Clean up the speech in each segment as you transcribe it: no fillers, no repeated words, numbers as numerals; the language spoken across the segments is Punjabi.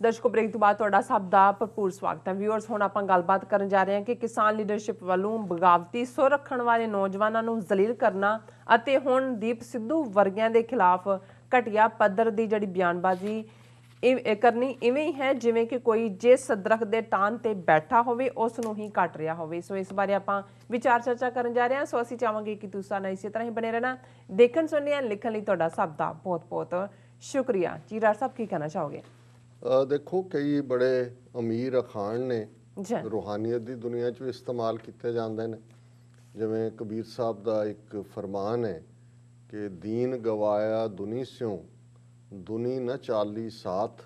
दर्शकों ब्रेक तो बाद तुहाडा सब दा भरपूर स्वागत है। व्यूअर्स हुण आपां गलबात करन जा रहे हैं कि किसान लीडरशिप वालों बगावती सुर रखण वाले नौजवानों नूं जलील करना अते हुण दीप सिद्धू वर्गियां दे खिलाफ घटिया पद्धर दी जिहड़ी बयानबाजी करनी इवें ही है जिवें कि कोई जिस दरख्त दे टान ते बैठा होवे उस नूं ही कट रहा होवे। सो इस बारे आपां विचार चर्चा करन जा रहे हैं। सो असीं चाहांगे कि तुसां नाल इसी तरह ही बने रहना। देखण सुणने लिखण लई तुहाडा सब दा बहुत बहुत शुक्रिया। चीरार साहब की कहना चाहोगे? देखो कई बड़े अमीर अखान ने रूहानियत की दुनिया च इस्तेमाल किए जाते हैं। जिवें कबीर साहब का एक फरमान है कि दीन गवाया दुनी स्यों दुनी न चाली साथ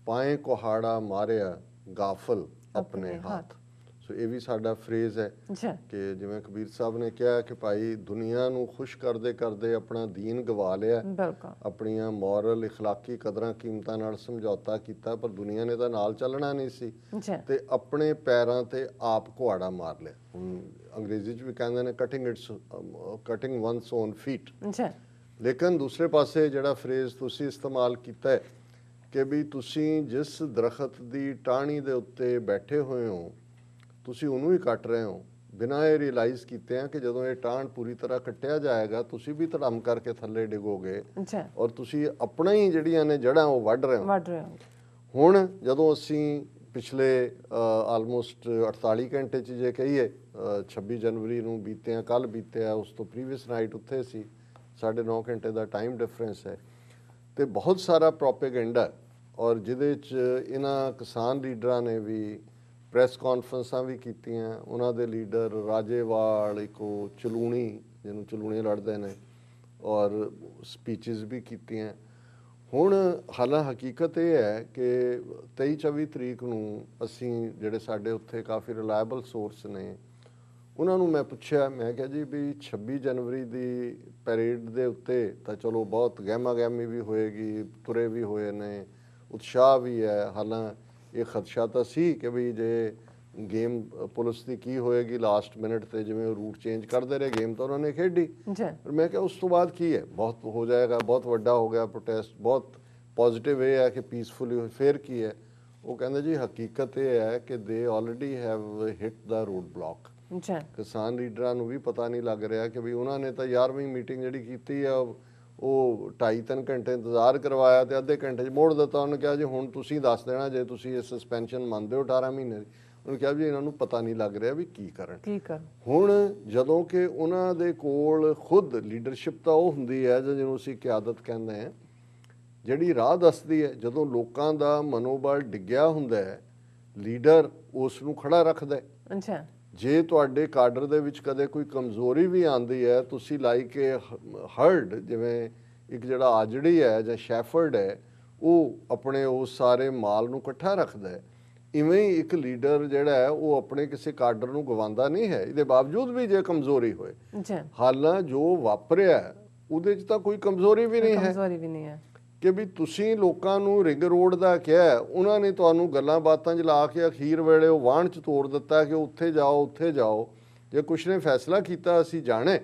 पाए कुहाड़ा मारिया गाफल अपने हाथ। सो ये भी साडा फ्रेज है कि जिवें कबीर साहब ने कहा कि भाई दुनिया नूं खुश करदे करदे अपना दीन गवा लिया, अपनियां मॉरल इखलाकी कदरां कीमतां नाल समझौता किया, पर दुनिया ने तो नाल चलना नहीं सी ते अपने पैरां ते आप कुहाड़ा मार लिया। हुण अंग्रेजी च भी कहंदे ने कटिंग वनस ओन फीट। लेकिन दूसरे पासे जिहड़ा फ्रेज तुसीं इस्तेमाल कीता है कि भी तुसीं जिस दरख्त की टाहनी दे उत्ते बैठे हुए हो तुसीं उहनूं ही कट रहे हो बिना ये रियलाइज़ कीते हैं कि जदों ये टाण पूरी तरह कट्टिया जाएगा तुसीं भी धड़म करके थल्ले डिगोगे और तुसीं अपना ही जिहड़ियां ने जड़ां वो वढ रहे हो। हुण जदों असीं पिछले आलमोस्ट 48 घंटे च जे कहीए 26 जनवरी नूं बीतिया कल बीतिया उस तो प्रीवियस नाइट उत्थे सी 9.5 घंटे का टाइम डिफरेंस है तो बहुत सारा प्रोपेगेंडा और जिहदे च इन्हां किसान लीडरां ने भी प्रैस कॉन्फ्रेंसां भी कीतियां। उन्हां दे लीडर राजेवाल एक चलूणी जिन्होंने चलूणी लड़ते हैं और स्पीचिज़ भी कीतियां। हुण हालां हकीकत ये है कि 23-24 तरीक नूं असीं जिहड़े साडे उत्थे काफ़ी रिलायबल सोर्स ने उन्होंने मैं पूछा, मैं कहा जी भी 26 जनवरी की पैरेड के उत्ते तो चलो बहुत गहमा गहमी भी होएगी, तुरे भी होए ने, उत्साह भी है। हालां ये खदशा तो सी कि भी जे गेम पुलिस की की होएगी लास्ट मिनट से जिवें रूट चेंज करते रहे गेम तो उन्होंने खेडी। पर मैं क्या उस तो बाद की है बहुत हो जाएगा, बहुत वड्डा हो गया प्रोटेस्ट, बहुत पॉजिटिव ये है कि पीसफुली फिर की है। वो कहते जी हकीकत ये है कि they already have hit the road block. किसान लीडरां नूं भी पता नहीं लग रहा कि भी उन्होंने तो 11वीं मीटिंग जिहड़ी कीती है वो 2.5-3 घंटे इंतजार करवाया तो अद्धे घंटे च मोड़ दिता। उन्होंने कहा जी हुण तुसीं दस देना जे तुसीं ये सस्पेंशन मनदे हो 18 महीने की। उन्होंने कहा जी इन्हों पता नहीं लग रहा भी की करन। हुण जदों कि उन्हां दे कोल खुद लीडरशिप तो वो हुंदी है जिहनूं असीं क़यादत कहंदे हैं जिहड़ी राह दसदी है। जदों लोकां दा मनोबल डिग्गिया हुंदा है लीडर उस नूं खड़ा रखदा है। जे तुहाडे काडर दे विच कदे कोई कमज़ोरी भी आंदी है तुसी लाइक ए हर्ड जिवें एक जिहड़ा आजड़ी है जां शैफर्ड है वो अपने उस सारे माल नूं इकट्ठा रखदा है, इवें ही एक लीडर जिहड़ा है वो अपने किसी काडर नूं गवांदा नहीं है। इहदे बावजूद भी जे कमज़ोरी होए हालां जो वापरिया उहदे च तां कोई कमज़ोरी भी नहीं है कि भी तुसीं लोकां नूं रिंग रोड दा किहा उन्होंने तुहानूं गल्लां बातां च ला के अखीर वेले वो वाहन च तोड़ दिता कि उत्थे जाओ जे कुछ ने फैसला किया असीं जाणे।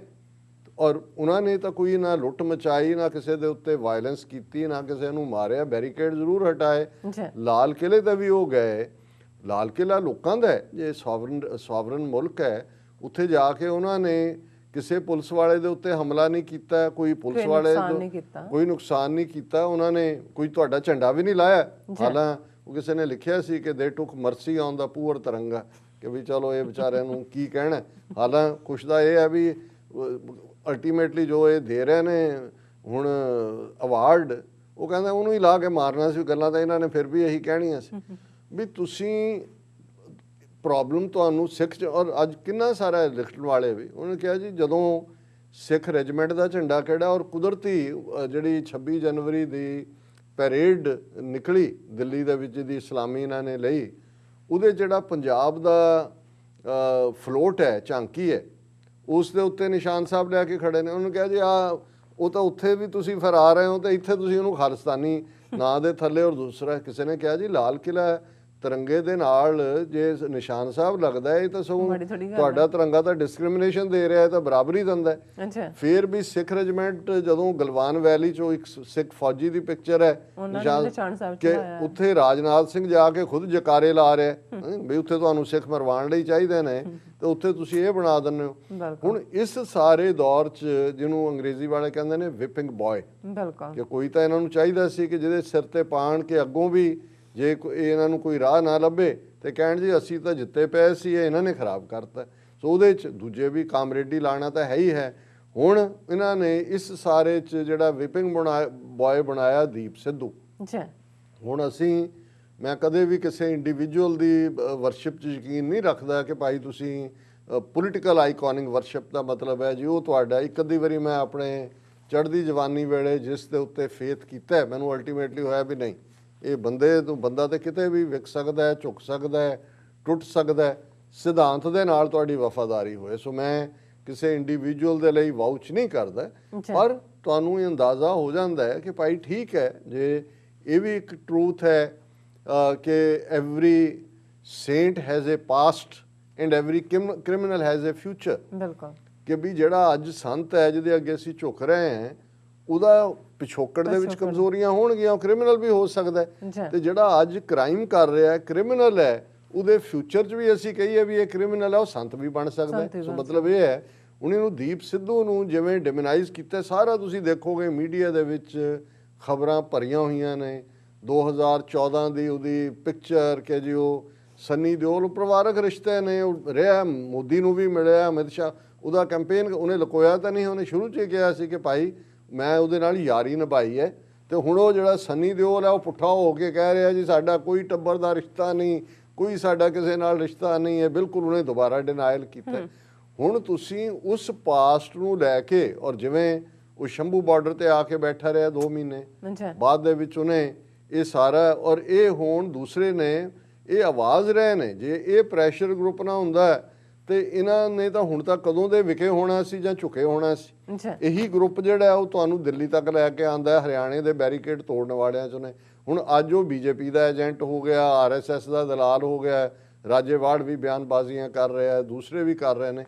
और उन्होंने तो कोई ना लुट मचाई ना किसी के उत्ते वायलेंस की ना किसी नूं मारिया, बैरीकेड जरूर हटाए। लाल किले ते भी वो गए, लाल किला लोकां दा है जे सॉवरन मुल्क है उत्थे जाके उन्होंने किसी पुलिस वाले दे उत्ते हमला नहीं किया, कोई पुलिस वाले कोई नुकसान नहीं किया, उन्होंने कोई तुहाडा झंडा भी नहीं लाया। हालां किसी ने लिखिया सी कि दे टुक मरसी ऑन द पुअर तिरंगा कि भी चलो ये बेचारिਆਂ ਨੂੰ की कहना। हालां कुछ दा ये है भी अल्टीमेटली जो ये दे रहे ने हुण अवार्ड वो कहंदा उहनूं ही ला के मारना सी। गल्लां तां इन्हां ने फिर भी यही कहणीਆਂ सी भी तुसीं प्रॉब्लम तो सिख और अज किन्ना सारा लिखण वाले भी उन्होंने कहा जी जदों सिख रेजिमेंट का झंडा किहड़ा और कुदरती जिहड़ी 26 जनवरी की पैरेड निकली दिल्ली दे विच दी इस्लामी इन्होंने लई उहदे जिहड़ा पंजाब दा फ्लोट है झांकी है उस दे उत्ते निशान साहब लैके खड़े ने। उन्होंने कहा जी वो तो उत्थे भी तुसीं फिर आ रहे हो तो इत्थे तुसीं उहनूं खालिस्तानी नां दे थल्ले। और दूसरा किसी ने कहा जी लाल किला ਤਿਰੰਗੇ ਦੇ ਨਾਲ ਜੇ ਨਿਸ਼ਾਨ ਸਾਹਿਬ ਲੱਗਦਾ ਹੈ, ਇਹ ਤਾਂ ਸਗੋਂ ਤੁਹਾਡਾ ਤਿਰੰਗਾ ਤਾਂ ਡਿਸਕ੍ਰਿਮੀਨੇਸ਼ਨ ਦੇ ਰਿਹਾ ਹੈ, ਤਾਂ ਬਰਾਬਰੀ ਦਿੰਦਾ ਹੈ। ਫਿਰ ਵੀ ਸਿੱਖ ਰੈਜੀਮੈਂਟ ਜਦੋਂ ਗਲਵਾਨ ਵੈਲੀ ਚੋਂ ਇੱਕ ਸਿੱਖ ਫੌਜੀ ਦੀ ਪਿਕਚਰ ਹੈ ਨਿਸ਼ਾਨ ਕਿ ਉੱਥੇ ਰਾਜਨਾਥ ਸਿੰਘ ਜਾ ਕੇ ਖੁਦ ਜਕਾਰੇ ਲਾ ਰਿਹਾ ਵੀ ਉੱਥੇ ਤੁਹਾਨੂੰ ਸਿੱਖ ਮਰਵਾਉਣ ਲਈ ਚਾਹੀਦੇ ਨੇ, ਤੇ ਉੱਥੇ ਤੁਸੀਂ ਇਹ ਬਣਾ ਦਿੰਦੇ ਹੋ। ਹੁਣ ਇਸ ਸਾਰੇ ਦੌਰ 'ਚ ਜਿਹਨੂੰ ਅੰਗਰੇਜ਼ੀ ਵਾਲੇ ਕਹਿੰਦੇ ਨੇ ਵਿਪਿੰਗ ਬॉय, ਕਿ ਕੋਈ ਤਾਂ ਇਹਨਾਂ ਨੂੰ ਚਾਹੀਦਾ ਸੀ ਕਿ ਜਿਹਦੇ ਸਿਰ ਤੇ ਪਾਣ ਕੇ ਅੱਗੋਂ ਵੀ ਜੇ ਇਹਨਾਂ ਨੂੰ ਕੋਈ ਰਾਹ ਨਾ ਲੱਭੇ ਤੇ ਕਹਿਣ ਜੀ ਅਸੀਂ ਤਾਂ ਜਿੱਤੇ ਪਏ ਸੀ, ਇਹ ਇਹਨਾਂ ਨੇ ਖਰਾਬ ਕਰਤਾ। ਸੋ ਉਹਦੇ 'ਚ ਦੂਜੇ ਵੀ ਕਾਮਰੇਡੀ ਲਾਣਾ ਤਾਂ ਹੈ ਹੀ ਹੈ। ਹੁਣ ਇਹਨਾਂ ਨੇ ਇਸ ਸਾਰੇ 'ਚ ਜਿਹੜਾ ਵਿਪਿੰਗ ਬॉय ਬਣਾਇਆ ਦੀਪ ਸਿੱਧੂ। ਹੁਣ ਮੈਂ ਕਦੇ ਵੀ ਕਿਸੇ ਇੰਡੀਵਿਜੂਅਲ ਦੀ ਵਰਸ਼ਿਪ 'ਚ ਯਕੀਨ ਨਹੀਂ ਰੱਖਦਾ ਕਿ ਭਾਈ ਤੁਸੀਂ ਪੋਲੀਟੀਕਲ ਆਈਕੋਨਿਕ ਵਰਸ਼ਿਪ ਦਾ ਮਤਲਬ ਹੈ ਜੀ ਉਹ ਤੁਹਾਡਾ। ਇੱਕ ਅੱਧੀ ਵਾਰੀ ਮੈਂ ਆਪਣੇ ਚੜ੍ਹਦੀ ਜਵਾਨੀ ਵੇਲੇ ਜਿਸ ਦੇ ਉੱਤੇ ਫੇਥ ਕੀਤਾ, ਮੈਨੂੰ ਅਲਟੀਮੇਟਲੀ ਹੋਇਆ ਵੀ ਨਹੀਂ, ਇਹ ਬੰਦਾ ਤੇ ਕਿਤੇ ਵੀ ਵਿਕ ਸਕਦਾ ਹੈ, ਝੁਕ ਸਕਦਾ ਹੈ, ਟੁੱਟ ਸਕਦਾ ਹੈ, ਸਿਧਾਂਤ ਦੇ ਨਾਲ ਤੁਹਾਡੀ ਵਫਾਦਾਰੀ ਹੋਏ। ਸੋ ਮੈਂ ਕਿਸੇ ਇੰਡੀਵਿਜੂਅਲ ਦੇ ਲਈ ਵਾਊਚ ਨਹੀਂ ਕਰਦਾ, ਪਰ ਤੁਹਾਨੂੰ ਇਹ ਅੰਦਾਜ਼ਾ ਹੋ ਜਾਂਦਾ ਹੈ ਕਿ ਭਾਈ ਠੀਕ ਹੈ, ਜੇ ਇਹ ਵੀ ਇੱਕ ਟਰੂਥ ਹੈ ਕਿ every Saint has A past and every criminal has A future. ਬਿਲਕੁਲ, ਕਿ ਵੀ ਜਿਹੜਾ ਅੱਜ ਸੰਤ ਹੈ ਜਿਹਦੇ ਅੱਗੇ ਅਸੀਂ ਝੁਕ ਰਹੇ ਹਾਂ, ਉਹਦਾ ਪਿਛੋਕੜ ਦੇ ਵਿੱਚ ਕਮਜ਼ੋਰੀਆਂ ਹੋਣਗੀਆਂ, ਉਹ ਕ੍ਰਿਮੀਨਲ ਵੀ ਹੋ ਸਕਦਾ ਹੈ। ਤੇ ਜਿਹੜਾ ਅੱਜ ਕ੍ਰਾਈਮ ਕਰ ਰਿਹਾ ਕ੍ਰਿਮੀਨਲ ਹੈ, ਉਹਦੇ ਫਿਊਚਰ 'ਚ ਵੀ ਅਸੀਂ ਕਹੀਏ ਵੀ ਇਹ ਕ੍ਰਿਮੀਨਲ ਹੈ, ਉਹ ਸੰਤ ਵੀ ਬਣ ਸਕਦਾ ਹੈ। ਸੋ ਮਤਲਬ ਇਹ ਹੈ, ਹੁਣ ਇਹਨੂੰ ਦੀਪ ਸਿੱਧੂ ਨੂੰ ਜਿਵੇਂ ਡਿਮੋਨਾਈਜ਼ ਕੀਤਾ ਸਾਰਾ, ਤੁਸੀਂ ਦੇਖੋਗੇ ਮੀਡੀਆ ਦੇ ਵਿੱਚ ਖਬਰਾਂ ਭਰੀਆਂ ਹੋਈਆਂ ਨੇ। 2014 ਦੀ ਉਹਦੀ ਪਿਕਚਰ ਕਿ ਜੀ ਉਹ ਸੰਨੀ ਦਿਓਲ ਪਰਿਵਾਰਕ ਰਿਸ਼ਤੇ ਨੇ, ਉਹ ਰਿਹਾ ਮੋਦੀ ਨੂੰ ਵੀ ਮਿਲਿਆ, ਅਮਿਤ ਸ਼ਾਹ, ਉਹਦਾ ਕੈਂਪੇਨ ਉਹਨੇ ਲੁਕੋਇਆ ਤਾਂ ਨਹੀਂ, ਉਹਨੇ ਸ਼ੁਰੂ 'ਚ ਹੀ ਕਿਹਾ ਸੀ ਕਿ ਭਾਈ ਮੈਂ ਉਹਦੇ ਨਾਲ ਯਾਰੀ ਨਿਭਾਈ ਹੈ। ਤੇ ਹੁਣ ਉਹ ਜਿਹੜਾ ਸੰਨੀ ਦਿਓਲ ਹੈ ਉਹ ਪੁੱਠਾ ਹੋ ਕੇ ਕਹਿ ਰਿਹਾ ਜੀ ਸਾਡਾ ਕੋਈ ਟੱਬਰ ਦਾ ਰਿਸ਼ਤਾ ਨਹੀਂ, ਕੋਈ ਸਾਡਾ ਕਿਸੇ ਨਾਲ ਰਿਸ਼ਤਾ ਨਹੀਂ ਹੈ, ਬਿਲਕੁਲ ਉਹਨੇ ਦੁਬਾਰਾ ਡਿਨਾਇਲ ਕੀਤਾ। ਹੁਣ ਤੁਸੀਂ ਉਸ ਪਾਸਟ ਨੂੰ ਲੈ ਕੇ, ਔਰ ਜਿਵੇਂ ਉਹ ਸ਼ੰਭੂ ਬਾਰਡਰ ਤੇ ਆ ਕੇ ਬੈਠਾ ਰਿਹਾ 2 ਮਹੀਨੇ ਬਾਅਦ ਦੇ ਵਿੱਚ ਉਹਨੇ ਇਹ ਸਾਰਾ, ਔਰ ਇਹ ਹੁਣ ਦੂਸਰੇ ਨੇ ਇਹ ਆਵਾਜ਼ ਰਹੇ ਨੇ, ਜੇ ਇਹ ਪ੍ਰੈਸ਼ਰ ਗਰੁੱਪ ਨਾ ਹੁੰਦਾ ਤੇ ਇਹਨਾਂ ਨੇ ਤਾਂ ਹੁਣ ਤੱਕ ਕਦੋਂ ਦੇ ਵਿਕੇ ਹੋਣਾ ਸੀ ਜਾਂ ਝੁਕੇ ਹੋਣਾ ਸੀ। ਇਹੀ ਗਰੁੱਪ ਜਿਹੜਾ ਉਹ ਤੁਹਾਨੂੰ ਦਿੱਲੀ ਤੱਕ ਲੈ ਕੇ ਆਂਦਾ, ਹਰਿਆਣੇ ਦੇ ਬੈਰੀਕੇਡ ਤੋੜਨ ਵਾਲਿਆਂ ਚੋਂ ਨੇ। ਹੁਣ ਅੱਜ ਉਹ ਬੀਜੇਪੀ ਦਾ ਏਜੰਟ ਹੋ ਗਿਆ, ਆਰਐਸਐਸ ਦਾ ਦਲਾਲ ਹੋ ਗਿਆ, ਰਾਜੇਵਾੜ ਵੀ ਬਿਆਨਬਾਜ਼ੀਆਂ ਕਰ ਰਿਹਾ, ਦੂਸਰੇ ਵੀ ਕਰ ਰਹੇ ਨੇ,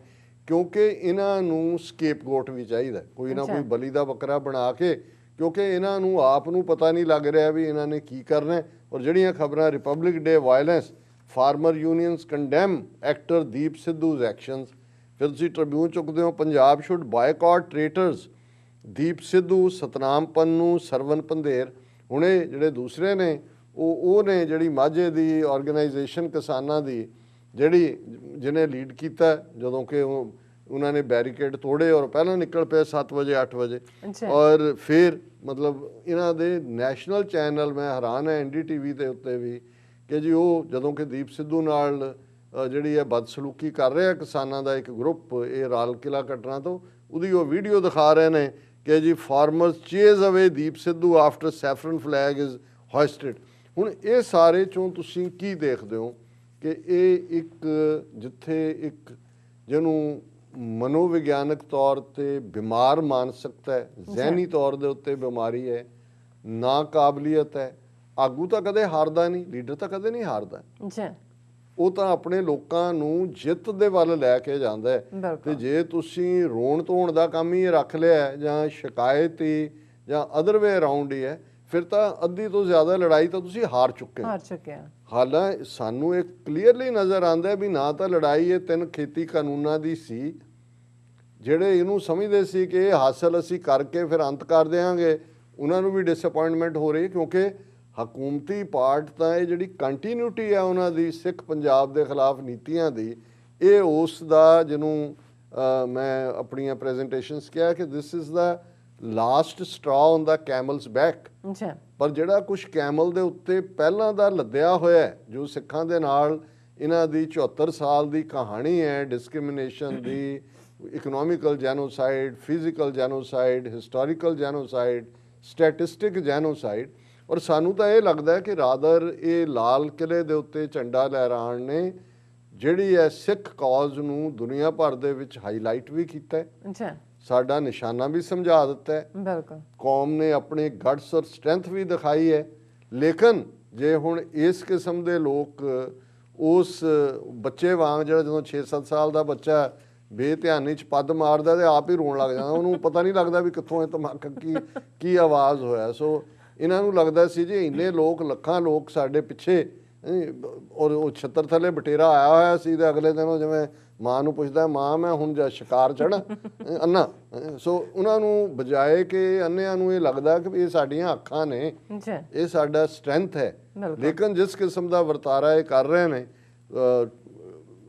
ਕਿਉਂਕਿ ਇਹਨਾਂ ਨੂੰ ਸਕੇਪਗੋਟ ਵੀ ਚਾਹੀਦਾ, ਕੋਈ ਨਾ ਕੋਈ ਬਲੀ ਦਾ ਬੱਕਰਾ ਬਣਾ ਕੇ, ਕਿਉਂਕਿ ਇਹਨਾਂ ਨੂੰ ਆਪ ਨੂੰ ਪਤਾ ਨਹੀਂ ਲੱਗ ਰਿਹਾ ਵੀ ਇਹਨਾਂ ਨੇ ਕੀ ਕਰਨਾ। ਔਰ ਜਿਹੜੀਆਂ ਖਬਰਾਂ Republic Day violence, farmer unions condemn actor Deep Sidhu's actions, ਫਿਰ ਤੁਸੀਂ ਟ੍ਰਿਬਿਊਨ ਚੁੱਕਦੇ ਹੋ Punjab should boycott traitors, Deep Sidhu, Satnam Pannu, Sarwan Pandher. ਹੁਣ ਇਹ ਜਿਹੜੇ ਦੂਸਰੇ ਨੇ ਉਹ ਨੇ ਜਿਹੜੀ ਮਾਝੇ ਦੀ ਆਰਗੇਨਾਈਜੇਸ਼ਨ ਕਿਸਾਨਾਂ ਦੀ ਜਿਹਨੇ ਲੀਡ ਕੀਤਾ, ਜਦੋਂ ਕਿ ਉਹਨਾਂ ਨੇ ਬੈਰੀਕੇਡ ਤੋੜੇ ਔਰ ਪਹਿਲਾਂ ਨਿਕਲ ਪਏ 7 ਵਜੇ 8 ਵਜੇ। ਔਰ ਫਿਰ ਮਤਲਬ ਇਹਨਾਂ ਦੇ ਨੈਸ਼ਨਲ ਚੈਨਲ, ਮੈਂ ਹੈਰਾਨ ਹੈ NDTV ਦੇ ਉੱਤੇ ਵੀ, ਕਿ ਜੀ ਉਹ ਜਦੋਂ ਕਿ ਦੀਪ ਸਿੱਧੂ ਨਾਲ ਜਿਹੜੀ ਹੈ ਬਦਸਲੂਕੀ ਕਰ ਰਿਹਾ ਕਿਸਾਨਾਂ ਦਾ ਇੱਕ ਗਰੁੱਪ, ਇਹ ਰਾਲ ਕਿਲਾ ਘਟਨਾ ਤੋਂ, ਉਹਦੀ ਉਹ ਵੀਡੀਓ ਦਿਖਾ ਰਹੇ ਨੇ ਕਿ ਜੀ farmers chase away Deep Sidhu after saffron flag is hoisted. ਹੁਣ ਇਹ ਸਾਰੇ 'ਚੋਂ ਤੁਸੀਂ ਕੀ ਦੇਖਦੇ ਹੋ ਕਿ ਇਹ ਇੱਕ ਜਿੱਥੇ ਇੱਕ ਜਿਹਨੂੰ ਮਨੋਵਿਗਿਆਨਕ ਤੌਰ 'ਤੇ ਬਿਮਾਰ ਮਾਨਸਿਕਤਾ ਹੈ, ਜ਼ਹਿਨੀ ਤੌਰ ਦੇ ਉੱਤੇ ਬਿਮਾਰੀ ਹੈ, ਨਾਕਾਬਲੀਅਤ ਹੈ, ਆਗੂ ਤਾਂ ਕਦੇ ਹਾਰਦਾ ਨਹੀਂ, ਲੀਡਰ ਤਾਂ ਕਦੇ ਨਹੀਂ ਹਾਰਦਾ, ਉਹ ਤਾਂ ਆਪਣੇ ਲੋਕਾਂ ਨੂੰ ਜਿੱਤ ਦੇ ਵੱਲ ਲੈ ਕੇ ਜਾਂਦਾ ਹੈ। ਤੇ ਜੇ ਤੁਸੀਂ ਰੋਣ ਧੋਣ ਦਾ ਕੰਮ ਹੀ ਰੱਖ ਲਿਆ ਜਾਂ ਸ਼ਿਕਾਇਤ ਹੀ ਜਾਂ ਅਦਰ ਵੇ ਅਰਾਊਂਡ ਹੀ ਹੈ, ਫਿਰ ਤਾਂ ਅੱਧੀ ਤੋਂ ਜ਼ਿਆਦਾ ਲੜਾਈ ਤਾਂ ਤੁਸੀਂ ਹਾਰ ਚੁੱਕੇ। ਹਾਲਾਂਕਿ ਸਾਨੂੰ ਇਹ ਕਲੀਅਰਲੀ ਨਜ਼ਰ ਆਉਂਦਾ ਵੀ ਨਾ ਤਾਂ ਲੜਾਈ ਇਹ 3 ਖੇਤੀ ਕਾਨੂੰਨਾਂ ਦੀ ਸੀ, ਜਿਹੜੇ ਇਹਨੂੰ ਸਮਝਦੇ ਸੀ ਕਿ ਇਹ ਹਾਸਲ ਅਸੀਂ ਕਰਕੇ ਫਿਰ ਅੰਤ ਕਰ ਦਿਆਂਗੇ, ਉਹਨਾਂ ਨੂੰ ਵੀ ਡਿਸਅਪੁਆਇੰਟਮੈਂਟ ਹੋ ਰਹੀ, ਕਿਉਂਕਿ ਹਕੂਮਤੀ ਪਾਰਟ ਤਾਂ ਇਹ ਜਿਹੜੀ ਕੰਟੀਨਿਊਟੀ ਹੈ ਉਹਨਾਂ ਦੀ ਸਿੱਖ ਪੰਜਾਬ ਦੇ ਖਿਲਾਫ ਨੀਤੀਆਂ ਦੀ, ਇਹ ਉਸ ਦਾ ਜਿਹਨੂੰ ਮੈਂ ਆਪਣੀਆਂ ਪ੍ਰੈਜੈਂਟੇਸ਼ਨਸ ਕਿਹਾ ਕਿ this is the last straw on the camel's back. ਪਰ ਜਿਹੜਾ ਕੁਛ ਕੈਮਲ ਦੇ ਉੱਤੇ ਪਹਿਲਾਂ ਦਾ ਲੱਦਿਆ ਹੋਇਆ, ਜੋ ਸਿੱਖਾਂ ਦੇ ਨਾਲ ਇਹਨਾਂ ਦੀ 74 ਸਾਲ ਦੀ ਕਹਾਣੀ ਹੈ ਡਿਸਕ੍ਰਿਮੀਨੇਸ਼ਨ ਦੀ, economical genocide, physical genocide, historical genocide, statistic genocide. ਔਰ ਸਾਨੂੰ ਤਾਂ ਇਹ ਲੱਗਦਾ ਕਿ ਰਾਦਰ ਇਹ ਲਾਲ ਕਿਲੇ ਦੇ ਉੱਤੇ ਝੰਡਾ ਲਹਿਰਾਉਣ ਨੇ ਜਿਹੜੀ ਹੈ ਸਿੱਖ ਕਾਜ਼ ਨੂੰ ਦੁਨੀਆ ਭਰ ਦੇ ਵਿੱਚ ਹਾਈਲਾਈਟ ਵੀ ਕੀਤਾ ਹੈ, ਸਾਡਾ ਨਿਸ਼ਾਨਾ ਵੀ ਸਮਝਾ ਦਿੱਤਾ ਹੈ, ਕੌਮ ਨੇ ਆਪਣੇ ਗਟਸ ਔਰ ਸਟਰੈਂਥ ਵੀ ਦਿਖਾਈ ਹੈ। ਲੇਕਿਨ ਜੇ ਹੁਣ ਇਸ ਕਿਸਮ ਦੇ ਲੋਕ ਉਸ ਬੱਚੇ ਵਾਂਗ ਜਿਹੜਾ ਜਦੋਂ 6-7 ਸਾਲ ਦਾ ਬੱਚਾ ਬੇਧਿਆਨੀ ਚ ਪੱਦ ਮਾਰਦਾ ਤੇ ਆਪ ਹੀ ਰੋਣ ਲੱਗ ਜਾਂਦਾ, ਉਹਨੂੰ ਪਤਾ ਨਹੀਂ ਲੱਗਦਾ ਵੀ ਕਿੱਥੋਂ ਇਹ ਧਮਾਕਾ ਕੀ ਆਵਾਜ਼ ਹੋਇਆ। ਸੋ ਇਹਨਾਂ ਨੂੰ ਲੱਗਦਾ ਸੀ ਜੀ ਇੰਨੇ ਲੋਕ, ਲੱਖਾਂ ਲੋਕ ਸਾਡੇ ਪਿੱਛੇ, ਔਰ ਉਹ ਛੱਤਰ ਥੱਲੇ ਬਟੇਰਾ ਆਇਆ ਹੋਇਆ ਸੀ ਤੇ ਅਗਲੇ ਦਿਨ ਉਹ ਜਿਵੇਂ ਮਾਂ ਨੂੰ ਪੁੱਛਦਾ, ਮਾਂ ਮੈਂ ਹੁਣ ਜਾ ਸ਼ਿਕਾਰ ਚੜ੍ਹਾਂ ਅੰਨਾ। ਸੋ ਉਹਨਾਂ ਨੂੰ ਬਜਾਏ ਕਿ ਅੰਨਿਆਂ ਨੂੰ ਇਹ ਲੱਗਦਾ ਕਿ ਇਹ ਸਾਡੀਆਂ ਅੱਖਾਂ ਨੇ, ਇਹ ਸਾਡਾ ਸਟਰੈਂਥ ਹੈ। ਲੇਕਿਨ ਜਿਸ ਕਿਸਮ ਦਾ ਵਰਤਾਰਾ ਇਹ ਕਰ ਰਹੇ ਨੇ,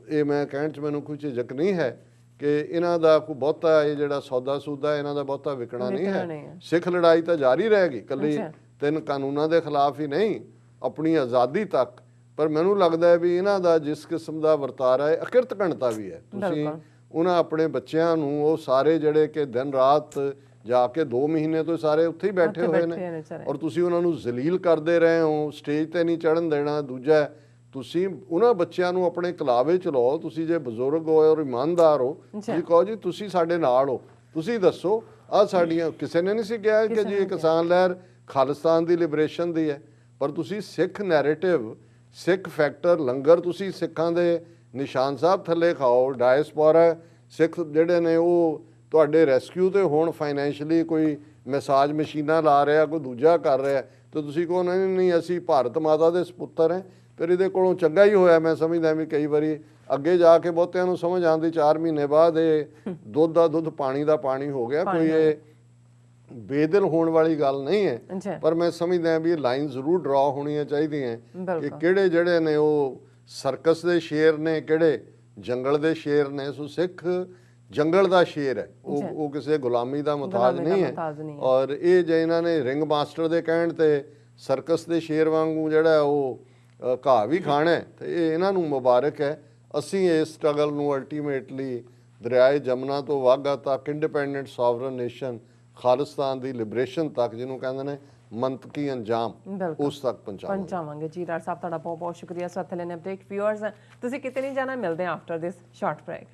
ਇਹ ਮੈਂ ਕਹਿਣ 'ਚ ਮੈਨੂੰ ਕੋਈ ਝਿਜਕ ਨਹੀਂ ਹੈ ਕਿ ਇਹਨਾਂ ਦਾ ਕੋਈ ਬਹੁਤਾ ਇਹ ਜਿਹੜਾ ਸੌਦਾ ਸੂਦਾ ਇਹਨਾਂ ਦਾ ਬਹੁਤਾ ਵਿਕਣਾ ਨਹੀਂ ਹੈ। ਸਿੱਖ ਲੜਾਈ ਤਾਂ ਜਾਰੀ ਰਹੇਗੀ, ਇਕੱਲੀ 3 ਕਾਨੂੰਨਾਂ ਦੇ ਖਿਲਾਫ ਹੀ ਨਹੀਂ, ਆਪਣੀ ਆਜ਼ਾਦੀ ਤੱਕ। ਪਰ ਮੈਨੂੰ ਲੱਗਦਾ ਹੈ ਵੀ ਇਹਨਾਂ ਦਾ ਜਿਸ ਕਿਸਮ ਦਾ ਵਰਤਾਰਾ ਹੈ ਅਕਿਰਤ ਘਣਤਾ ਵੀ ਹੈ। ਤੁਸੀਂ ਉਹਨਾਂ ਆਪਣੇ ਬੱਚਿਆਂ ਨੂੰ, ਉਹ ਸਾਰੇ ਜਿਹੜੇ ਕਿ ਦਿਨ ਰਾਤ ਜਾ ਕੇ 2 ਮਹੀਨੇ ਤੋਂ ਸਾਰੇ ਉੱਥੇ ਹੀ ਬੈਠੇ ਹੋਏ ਨੇ, ਔਰ ਤੁਸੀਂ ਉਹਨਾਂ ਨੂੰ ਜ਼ਲੀਲ ਕਰਦੇ ਰਹੇ ਹੋ, ਸਟੇਜ ਤੇ ਨਹੀਂ ਚੜ੍ਹਨ ਦੇਣਾ। ਦੂਜਾ, ਤੁਸੀਂ ਉਹਨਾਂ ਬੱਚਿਆਂ ਨੂੰ ਆਪਣੇ ਕਲਾਵੇ ਚ ਲਾਓ। ਤੁਸੀਂ ਜੇ ਬਜ਼ੁਰਗ ਹੋ ਔਰ ਇਮਾਨਦਾਰ ਹੋ, ਤੁਸੀਂ ਕਹੋ ਜੀ ਤੁਸੀਂ ਸਾਡੇ ਨਾਲ ਹੋ, ਤੁਸੀਂ ਦੱਸੋ ਆਹ ਸਾਡੀਆਂ। ਕਿਸੇ ਨੇ ਨਹੀਂ ਸੀ ਕਿਹਾ ਕਿ ਜੀ ਇਹ ਕਿਸਾਨ ਲਹਿਰ ਖਾਲਿਸਤਾਨ ਦੀ ਲਿਬਰੇਸ਼ਨ ਦੀ ਹੈ, ਪਰ ਤੁਸੀਂ ਸਿੱਖ ਨੈਰੇਟਿਵ, ਸਿੱਖ ਫੈਕਟਰ, ਲੰਗਰ ਤੁਸੀਂ ਸਿੱਖਾਂ ਦੇ ਨਿਸ਼ਾਨ ਸਾਹਿਬ ਥੱਲੇ ਖਾਓ। ਡਾਇਸਪੋਰਾ ਸਿੱਖ ਜਿਹੜੇ ਨੇ ਉਹ ਤੁਹਾਡੇ ਰੈਸਕਿਊ ਤੇ ਹੋਣ, ਫਾਈਨੈਂਸ਼ਲੀ ਕੋਈ ਮਸਾਜ ਮਸ਼ੀਨਾਂ ਲਾ ਰਿਹਾ, ਕੋਈ ਦੂਜਾ ਕਰ ਰਿਹਾ, ਤੇ ਤੁਸੀਂ ਕਹੋ ਨਹੀਂ ਅਸੀਂ ਭਾਰਤ ਮਾਤਾ ਦੇ ਸਪੁੱਤਰ ਹੈ। ਫਿਰ ਇਹਦੇ ਕੋਲੋਂ ਚੰਗਾ ਹੀ ਹੋਇਆ, ਮੈਂ ਸਮਝਦਾ ਵੀ ਕਈ ਵਾਰੀ ਅੱਗੇ ਜਾ ਕੇ ਬਹੁਤਿਆਂ ਨੂੰ ਸਮਝ ਆਉਂਦੀ 4 ਮਹੀਨੇ ਬਾਅਦ ਇਹ ਦੁੱਧ ਦਾ ਦੁੱਧ, ਪਾਣੀ ਦਾ ਪਾਣੀ ਹੋ ਗਿਆ। ਕੋਈ ਇਹ ਬੇਦਿਲ ਹੋਣ ਵਾਲੀ ਗੱਲ ਨਹੀਂ ਹੈ, ਪਰ ਮੈਂ ਸਮਝਦਾ ਵੀ ਇਹ ਲਾਈਨ ਜ਼ਰੂਰ ਡਰਾ ਹੋਣੀਆਂ ਚਾਹੀਦੀਆਂ ਕਿ ਕਿਹੜੇ ਜਿਹੜੇ ਨੇ ਉਹ ਸਰਕਸ ਦੇ ਸ਼ੇਰ ਨੇ, ਕਿਹੜੇ ਜੰਗਲ ਦੇ ਸ਼ੇਰ ਨੇ। ਸੋ ਸਿੱਖ ਜੰਗਲ ਦਾ ਸ਼ੇਰ ਹੈ, ਉਹ ਕਿਸੇ ਗੁਲਾਮੀ ਦਾ ਮੁਤਾਜ ਨਹੀਂ ਹੈ। ਔਰ ਇਹ ਜੇ ਇਹਨਾਂ ਨੇ ਰਿੰਗ ਮਾਸਟਰ ਦੇ ਕਹਿਣ ਤੇ ਸਰਕਸ ਦੇ ਸ਼ੇਰ ਵਾਂਗੂ ਜਿਹੜਾ ਉਹ ਘਾਹ ਵੀ ਖਾਣਾ, ਤੇ ਇਹ ਇਹਨਾਂ ਨੂੰ ਮੁਬਾਰਕ ਹੈ। ਅਸੀਂ ਇਸ ਸਟਰਗਲ ਨੂੰ ਅਲਟੀਮੇਟਲੀ ਦਰਿਆਏ ਜਮਨਾ ਤੋਂ ਵਾਘਾ ਤੱਕ, ਇੰਡੀਪੈਂਡੈਂਟ ਸੋਵਰਨ ਨੇਸ਼ਨ ਖਾਲਿਸਤਾਨ ਦੀ ਲਿਬਰੇਸ਼ਨ ਤੱਕ, ਜਿਹਨੂੰ ਕਹਿੰਦੇ ਨੇ ਮੰਤਕੀ ਅੰਜਾਮ, ਉਸ ਤੱਕ ਪਹੁੰਚਾਵਾਂਗੇ। ਜੀ ਡਾਕਟਰ ਸਾਹਿਬ ਤੁਹਾਡਾ ਬਹੁਤ ਬਹੁਤ ਸ਼ੁਕਰੀਆ। ਸਾਥ ਲੈਣੇ ਅਪਡੇਟ ਵਿਊਅਰਸ, ਤੁਸੀਂ ਕਿਤੇ ਨਹੀਂ ਜਾਣਾ, ਮਿਲਦੇ ਹਾਂ ਆਫਟਰ ਦਿਸ ਸ਼ਾਰਟ ਬ੍ਰੇਕ।